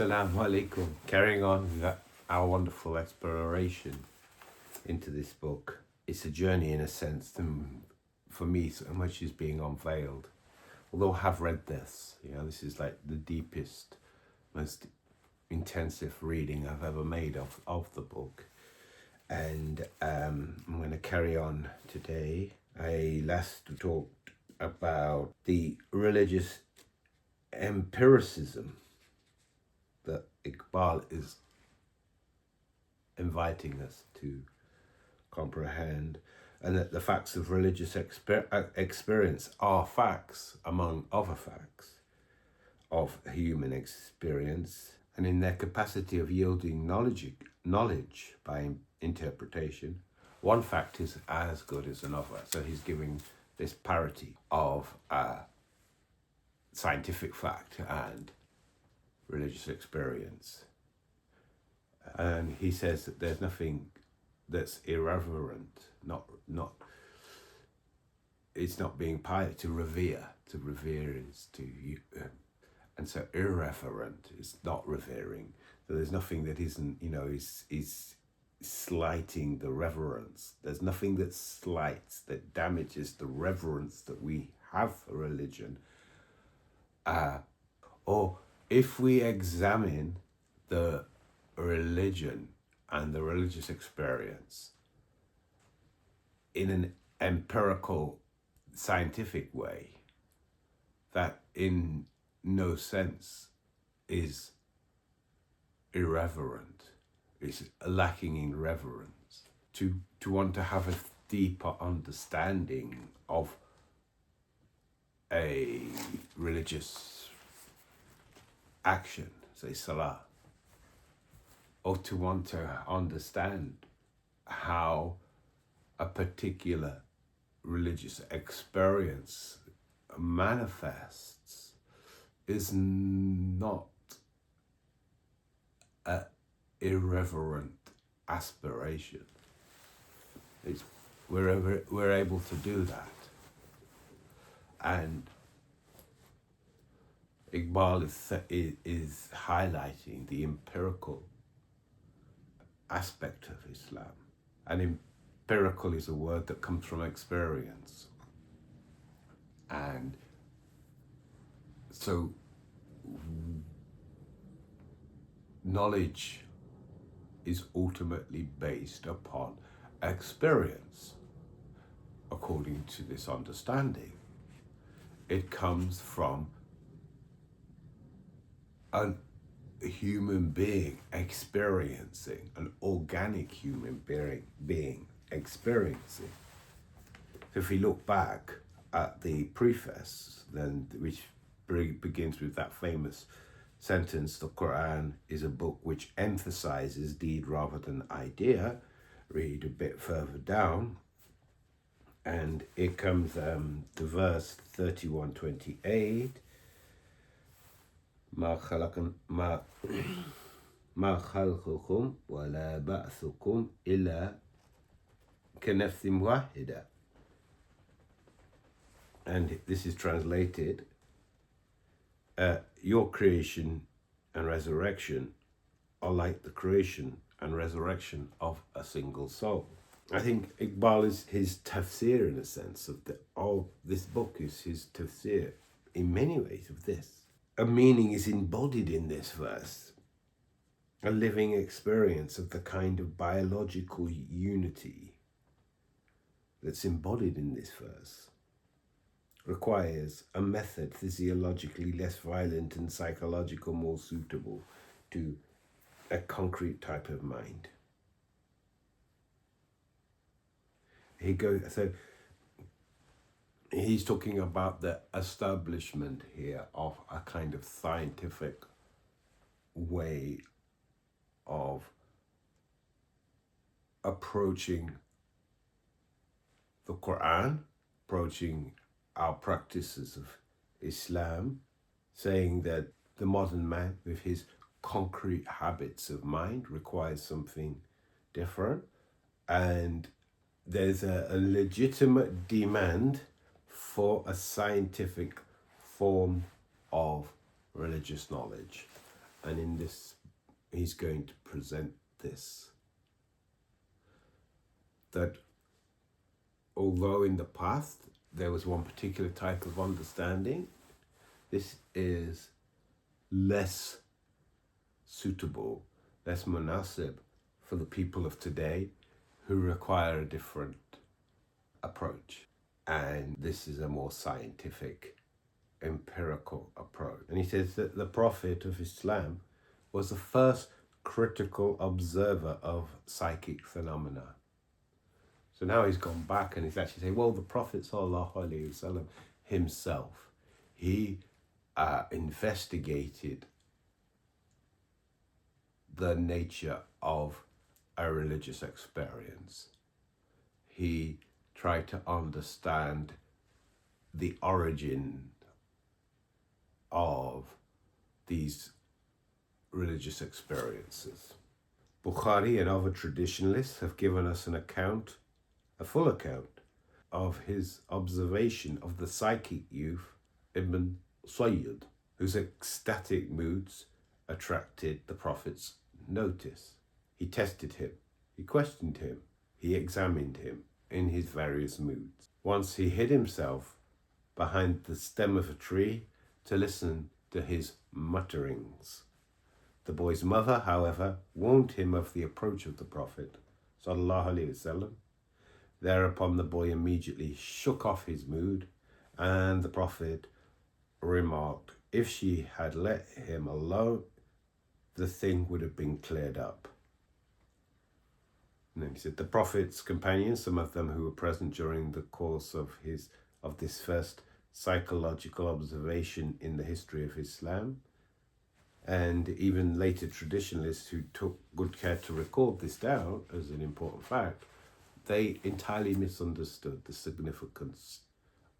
Assalamu alaikum. Carrying on with our wonderful exploration into this book. It's a journey in a sense, and for me, so much is being unveiled. Although I have read this, this is like the deepest, most intensive reading I've ever made of the book. And I'm going to carry on today. I last talked about the religious empiricism that Iqbal is inviting us to comprehend, and that the facts of religious experience are facts among other facts of human experience, and in their capacity of yielding knowledge by interpretation, one fact is as good as another. So he's giving this parity of scientific fact and religious experience. And he says that there's nothing that's irreverent, it's not being pious. To revere is to, and so irreverent is not revering. So there's nothing that isn't, is slighting the reverence. There's nothing that slights, that damages the reverence that we have for religion. Or if we examine the religion and the religious experience in an empirical, scientific way, that in no sense is irreverent, is lacking in reverence. To want to have a deeper understanding of a religious action, say salah, or to want to understand how a particular religious experience manifests, is not an irreverent aspiration. We're able to do that. And Iqbal is highlighting the empirical aspect of Islam. And empirical is a word that comes from experience. And so knowledge is ultimately based upon experience. According to this understanding, it comes from a human being experiencing, an organic human being experiencing. So if we look back at the preface, then which begins with that famous sentence, the Quran is a book which emphasizes deed rather than idea. Read a bit further down, and it comes to verse 31:28. ما خلقكم ولا بعثكم إلا كنفس واحدة. And this is translated, your creation and resurrection are like the creation and resurrection of a single soul. I think Iqbal is his tafsir, in a sense, of this book is his tafsir in many ways of this. A meaning is embodied in this verse, a living experience of the kind of biological unity that's embodied in this verse requires a method physiologically less violent and psychological more suitable to a concrete type of mind. He's talking about the establishment here of a kind of scientific way of approaching the Quran, approaching our practices of Islam, saying that the modern man with his concrete habits of mind requires something different, and there's a legitimate demand for a scientific form of religious knowledge. And in this, he's going to present this, that although in the past there was one particular type of understanding, this is less suitable, less munasib for the people of today who require a different approach. And this is a more scientific, empirical approach. And he says that the Prophet of Islam was the first critical observer of psychic phenomena. So now he's gone back and he's actually saying, well, the Prophet sallallahu alaihi wasallam himself, he investigated the nature of a religious experience. He tried to understand the origin of these religious experiences. Bukhari and other traditionalists have given us an account, a full account, of his observation of the psychic youth Ibn Sayyid, whose ecstatic moods attracted the Prophet's notice. He tested him, he questioned him, he examined him in his various moods. Once he hid himself behind the stem of a tree to listen to his mutterings. The boy's mother, however, warned him of the approach of the Prophet sallallahu alaihi wasallam. Thereupon the boy immediately shook off his mood, and the Prophet remarked, if she had let him alone, the thing would have been cleared up. And then he said, the Prophet's companions, some of them who were present during the course of this first psychological observation in the history of Islam, and even later traditionalists who took good care to record this down as an important fact, they entirely misunderstood the significance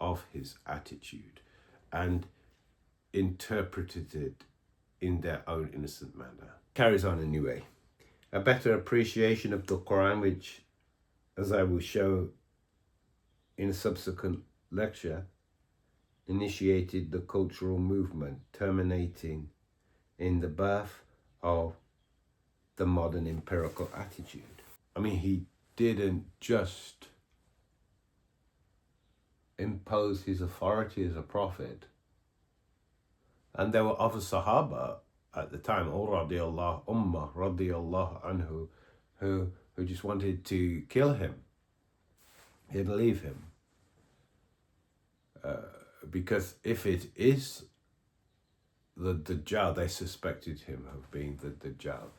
of his attitude and interpreted it in their own innocent manner. Carries on anyway. A better appreciation of the Quran, which, as I will show in a subsequent lecture, initiated the cultural movement, terminating in the birth of the modern empirical attitude. I mean, he didn't just impose his authority as a prophet. And there were other Sahaba at the time, radiallahu anhu, who just wanted to kill him and leave him. Because if it is the Dajjal, they suspected him of being the Dajjal.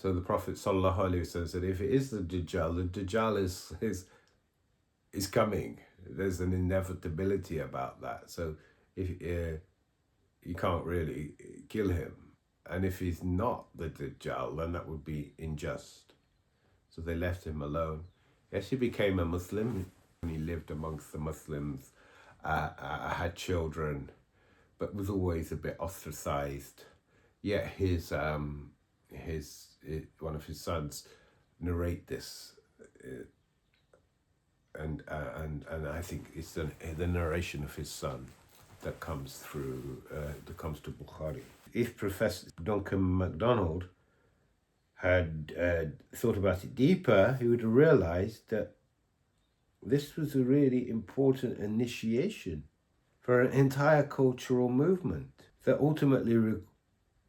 So the Prophet sallallahu alaihi wasallam said, if it is the Dajjal is coming. There's an inevitability about that. So if you can't really kill him, and if he's not the Dajjal, then that would be unjust. So they left him alone. Yes, he became a Muslim. He lived amongst the Muslims, had children, but was always a bit ostracized. Yet one of his sons narrate this, and I think it's the narration of his son that comes through, that comes to Bukhari. If Professor Duncan Macdonald had thought about it deeper, he would have realized that this was a really important initiation for an entire cultural movement that ultimately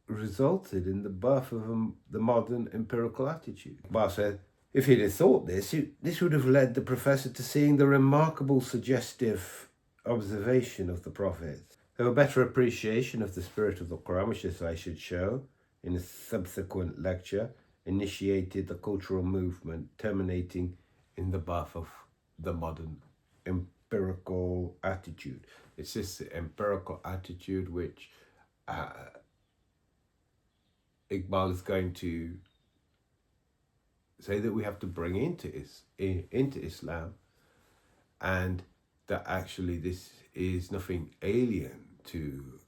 resulted in the birth of the modern empirical attitude. Iqbal said, if he'd have thought this would have led the professor to seeing the remarkable suggestive observation of the Prophet. Have a better appreciation of the spirit of the Quran, which, as I should show in a subsequent lecture, initiated the cultural movement, terminating in the birth of the modern empirical attitude. It's this empirical attitude which Iqbal is going to say that we have to bring into Islam, and that actually this is nothing alien to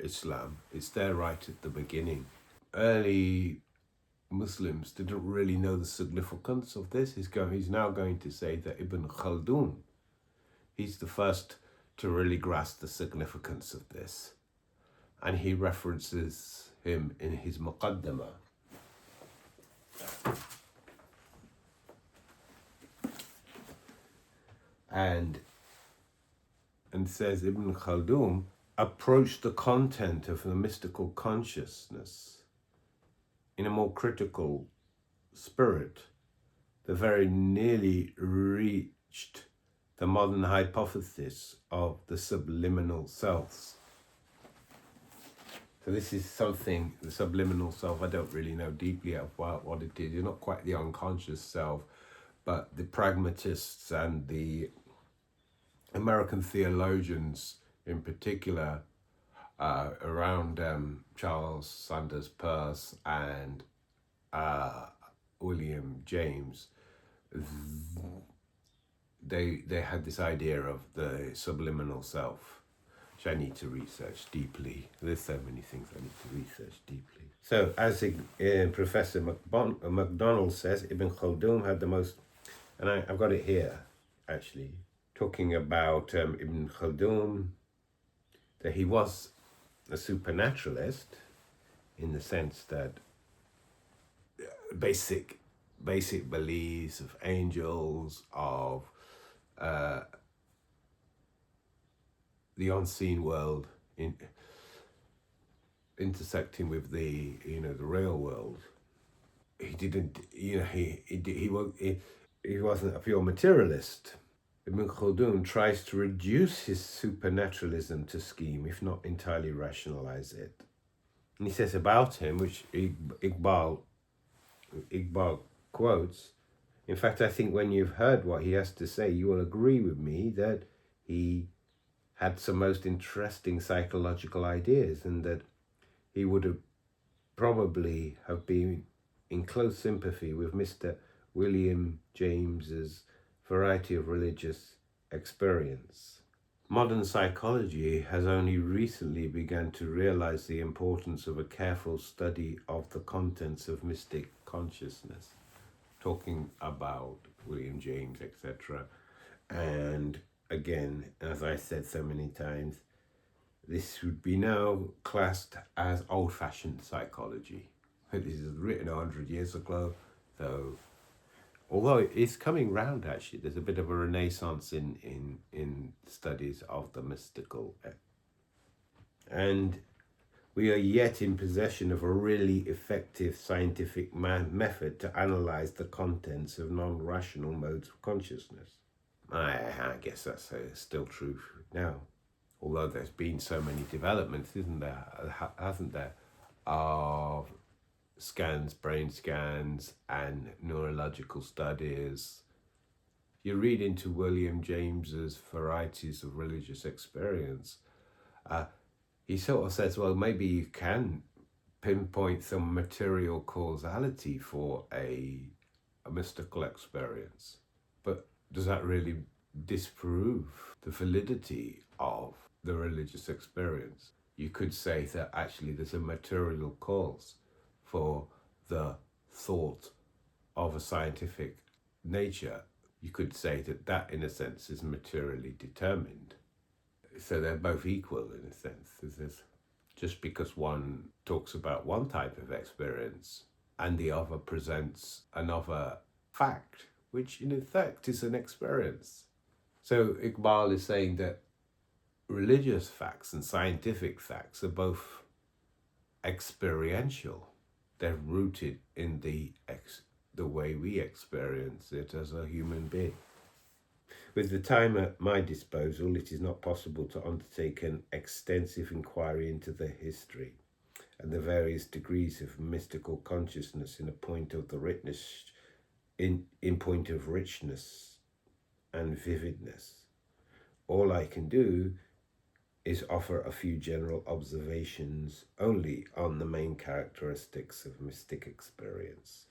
Islam. It's there right at the beginning. Early Muslims didn't really know the significance of this. He's now going to say that Ibn Khuldun, he's the first to really grasp the significance of this. and he references him in his Muqaddamah. And says Ibn Khaldun approached the content of the mystical consciousness in a more critical spirit that very nearly reached the modern hypothesis of the subliminal selves. So this is something, the subliminal self, I don't really know deeply about what it is. You're not quite the unconscious self, but the pragmatists and the American theologians in particular, around Charles Sanders Peirce and William James, they had this idea of the subliminal self, which I need to research deeply. There's so many things I need to research deeply. So, as Professor Macdonald says, Ibn Khaldun had the most, and I've got it here, actually, talking about Ibn Khaldun, that he was a supernaturalist in the sense that basic beliefs of angels, of the unseen world intersecting with the the real world. He didn't, he wasn't a pure materialist. Ibn Khaldun tries to reduce his supernaturalism to scheme, if not entirely rationalize it. And he says about him, which Iqbal quotes, in fact, I think when you've heard what he has to say, you will agree with me that he had some most interesting psychological ideas, and that he would have probably have been in close sympathy with Mr. William James's variety of religious experience. Modern psychology has only recently begun to realize the importance of a careful study of the contents of mystic consciousness, talking about William James, etc. And again, as I said so many times, this would be now classed as old-fashioned psychology. This is written 100 years ago, so although it's coming round, actually, there's a bit of a renaissance in studies of the mystical. And we are yet in possession of a really effective scientific method to analyze the contents of non-rational modes of consciousness. I guess that's still true now, although there's been so many developments, hasn't there, of scans, brain scans, and neurological studies. You read into William James's varieties of religious experience, he sort of says, well, maybe you can pinpoint some material causality for a mystical experience, but does that really disprove the validity of the religious experience? You could say that actually there's a material cause for the thought of a scientific nature. You could say that in a sense is materially determined. So they're both equal in a sense. Just because one talks about one type of experience and the other presents another fact, which in effect is an experience. So Iqbal is saying that religious facts and scientific facts are both experiential. They're rooted in the way we experience it as a human being. With the time at my disposal, it is not possible to undertake an extensive inquiry into the history and the various degrees of mystical consciousness in point of richness and vividness. All I can do is offer a few general observations only on the main characteristics of mystic experience.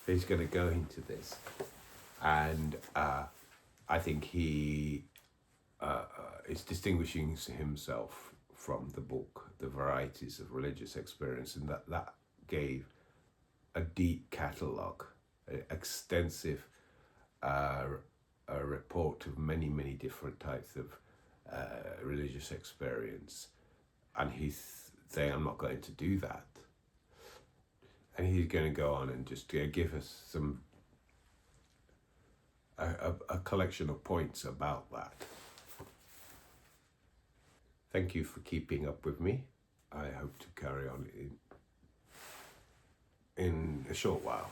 He's going to go into this, and I think he is distinguishing himself from the book, The Varieties of Religious Experience, and that gave a deep catalogue, extensive a report of many different types of religious experience, and he's saying, I'm not going to do that. And he's going to go on and just give us a collection of points about that. Thank you for keeping up with me. I hope to carry on in a short while.